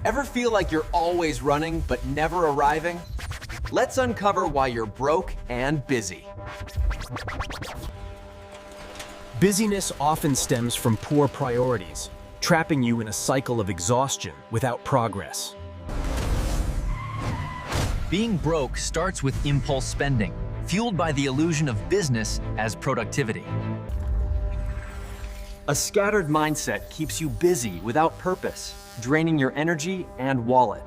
Ever feel like you're always running but never arriving? Let's uncover why you're broke and busy. Busyness often stems from poor priorities, trapping you in a cycle of exhaustion without progress. Being broke starts with impulse spending, fueled by the illusion of business as productivity. A scattered mindset keeps you busy without purpose, draining your energy and wallet.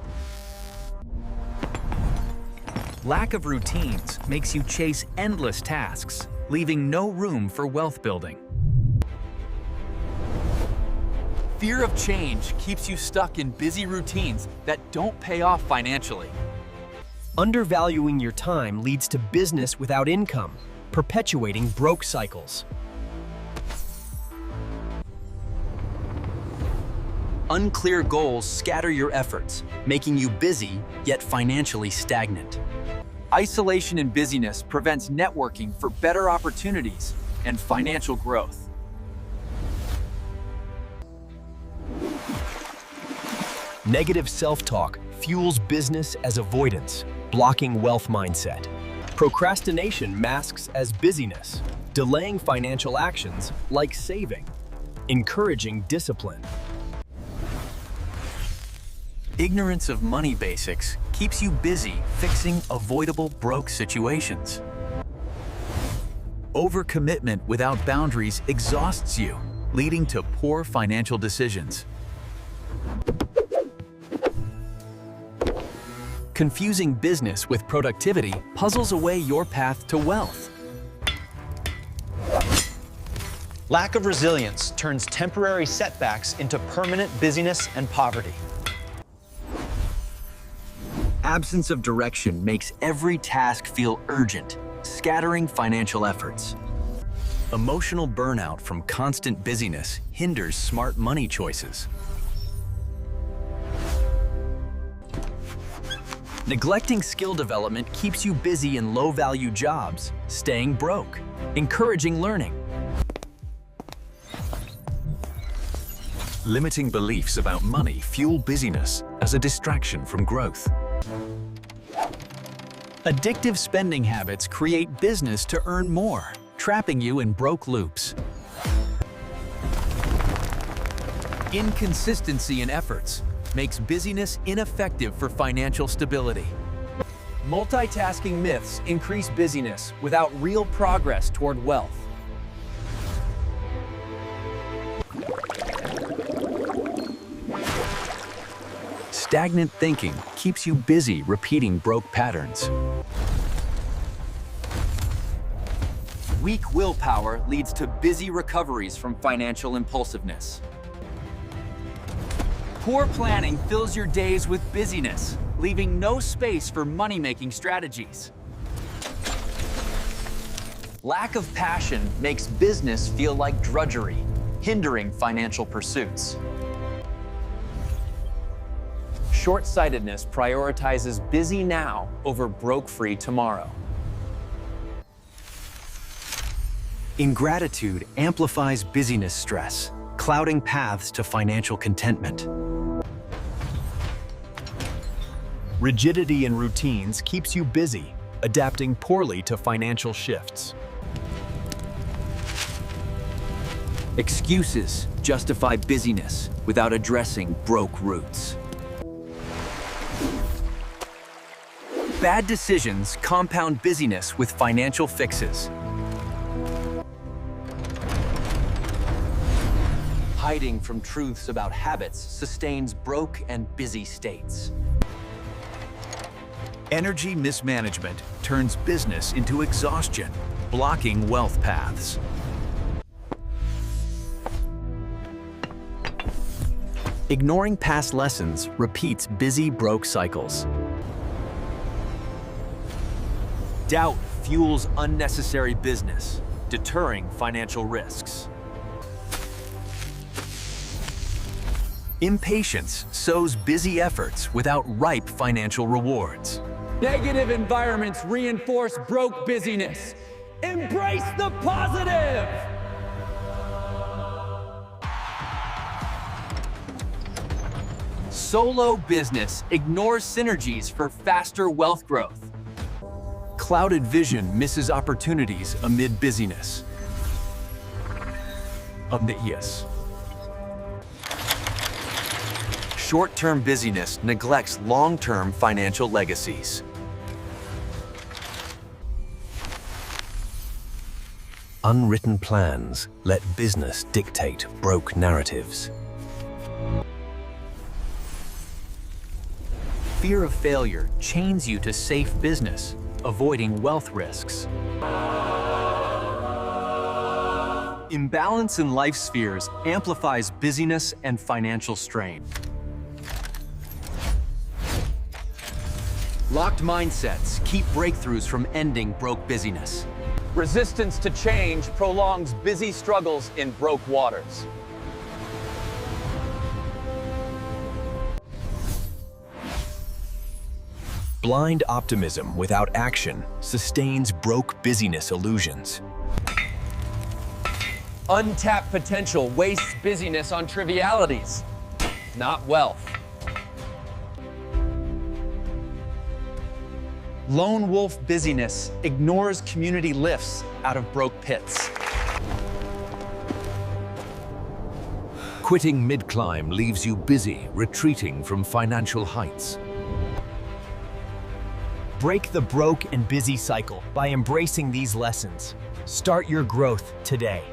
Lack of routines makes you chase endless tasks, leaving no room for wealth building. Fear of change keeps you stuck in busy routines that don't pay off financially. Undervaluing your time leads to business without income, perpetuating broke cycles. Unclear goals scatter your efforts, making you busy yet financially stagnant. Isolation and busyness prevents networking for better opportunities and financial growth. Negative self-talk fuels business as avoidance, blocking wealth mindset. Procrastination masks as busyness, delaying financial actions like saving, encouraging discipline. Ignorance of money basics keeps you busy fixing avoidable broke situations. Overcommitment without boundaries exhausts you, leading to poor financial decisions. Confusing business with productivity puzzles away your path to wealth. Lack of resilience turns temporary setbacks into permanent busyness and poverty. Absence of direction makes every task feel urgent, scattering financial efforts. Emotional burnout from constant busyness hinders smart money choices. Neglecting skill development keeps you busy in low-value jobs, staying broke, encouraging learning. Limiting beliefs about money fuel busyness as a distraction from growth. Addictive spending habits create business to earn more, trapping you in broke loops. Inconsistency in efforts makes busyness ineffective for financial stability. Multitasking myths increase busyness without real progress toward wealth. Stagnant thinking keeps you busy repeating broke patterns. Weak willpower leads to busy recoveries from financial impulsiveness. Poor planning fills your days with busyness, leaving no space for money-making strategies. Lack of passion makes business feel like drudgery, hindering financial pursuits. Short-sightedness prioritizes busy now over broke-free tomorrow. Ingratitude amplifies busyness stress, clouding paths to financial contentment. Rigidity in routines keeps you busy, adapting poorly to financial shifts. Excuses justify busyness without addressing broke roots. Bad decisions compound busyness with financial fixes. Hiding from truths about habits sustains broke and busy states. Energy mismanagement turns business into exhaustion, blocking wealth paths. Ignoring past lessons repeats busy broke cycles. Doubt fuels unnecessary business, deterring financial risks. Impatience sows busy efforts without ripe financial rewards. Negative environments reinforce broke busyness. Embrace the positive! Solo business ignores synergies for faster wealth growth. Clouded vision misses opportunities amid busyness. Yes. Short-term busyness neglects long-term financial legacies. Unwritten plans let business dictate broke narratives. Fear of failure chains you to safe business, avoiding wealth risks. Imbalance in life spheres amplifies busyness and financial strain. Locked mindsets keep breakthroughs from ending broke busyness. Resistance to change prolongs busy struggles in broke waters. Blind optimism without action sustains broke busyness illusions. Untapped potential wastes busyness on trivialities, not wealth. Lone wolf busyness ignores community lifts out of broke pits. Quitting mid-climb leaves you busy, retreating from financial heights. Break the broke and busy cycle by embracing these lessons. Start your growth today.